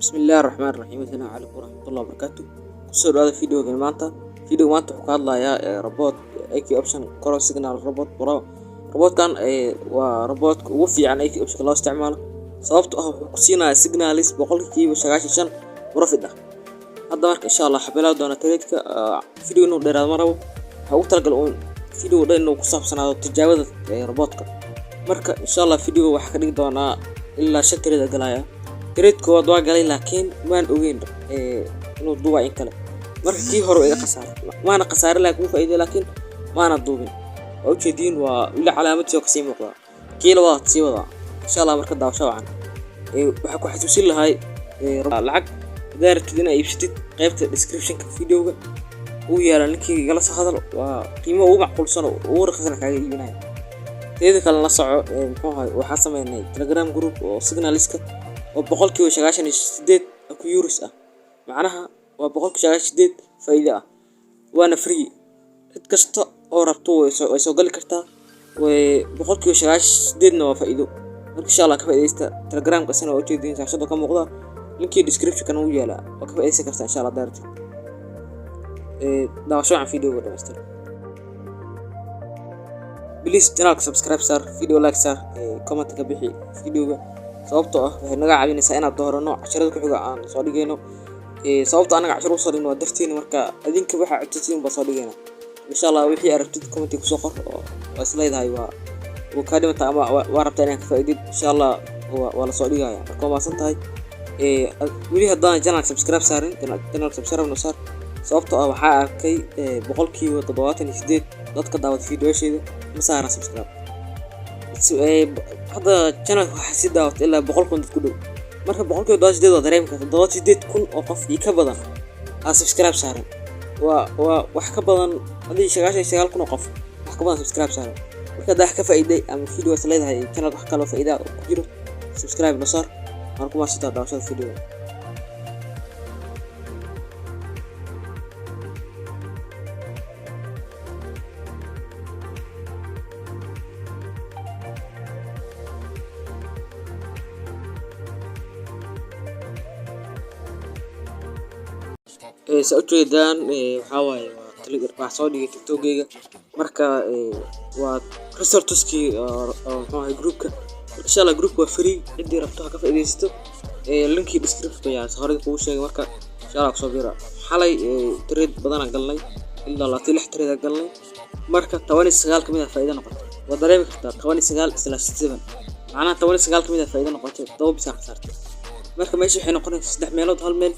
بسم الله الرحمن الرحيم. السلام عليكم ورحمة الله وبركاته. kusoo dhawaada video maanta wuxuu ka hadlayaa robot IQ option Coro Signal robot Pro. robotkan waa robotka ugu fiican IQ option loo isticmaalo sababtoo ah wuxuu ku siinayaa signalis 95% profit ah. hadda marka insha Allah xabeelaa doona trade-ka video inuu dheeraad ma rabo waxa uu talagal oo video dhan inuu ku saabsanaado tijaabada robotka. marka insha Allah video waxa ka dhigi doonaa ilaa 5 trade galaya trade-kood waa galay laakiin maan ogeyn inuu duwa in kale markii hore ay qasaar maana qasaar laakiin faa'iido laakiin maana duubin oo jeedin waa ila calaamad soo kasii muuqda kiilo waa sii wada insha Allah marka daawasho wacan waxa ku xasuusin lahay lacag daartidina iibsatid qaybta description-ka video-ga uu yaala linkii gala soo hadal waa qiimo ugu macquulsan oo raqiisan kaaga iibinaya teeda kale la soco muxuu ahay waxa sameeynay Telegram group oo Signaliska oo 98% ku euros ah macnaha waa 98% faa'iido ah waana free cid kasta oo rabto way soo gali kartaa way 98% waa faa'iido marka insha Allah ka faa'iideysta Telegram-ka sana oo jeedin shaashada ka muuqda linkii description-kan uu yaala oo ka faa'iideysan kartaa insha Allah daarti daawasho aan video-ga dhameystir. please channel subscribe sar video like sar comment ka bixi video-ga sababtoo ah waxay naga caawinaysaa inaad doorano casharada ku xiga aan soo dhigeyno sababtoo anaga cashar u soo dhigno waa dartiin marka adinka waxa codsiin ba soo dhigeyna insha Allah wixii aragtid comment ku soo qor oo isleedahay waa ka dhimata ama waa rabtaa inaad ka faa'iidid insha Allah waa la soo dhigaya marka ma santahay wili haddana channel subscribe saarin channel subscribe no sar sababtoo ah waxa arkay 78% dadka daawad video-sheeda ma saaran subscribe hadda channel waxa si daawad ilaa 100 kun ku dhow marka 100 waa dareemka 78 kun oo qof ka badan subscribe saaran waa wax ka badan hadii 99 kun oo qof wax ka badan subscribe saaran marka daa ka faa'iiday ama video leedahay channel wax kale oo faa'iido ku jiro subscribe no sar marka ma sita daawashada video سأجدان حواي تلقى بعصادي تكتوكيجا مركا وكريستورتوسكي هاي جروبك إن شاء الله جروب وفري عندي ربطها كيف إديستو اللينك ديسكريبشن يعني صهري كوشة مركا إن شاء الله صبيرة حالي تريد بدنا قلني إلا لا تلح تريد قلني مركا تواني السجال كمية فائدة نقطة وضريبي كتار تواني السجال /7 معناها تواني السجال كمية فائدة نقطة ضوء بساعة صارت مركا ماشي حين قرن 6 ميلود هالميل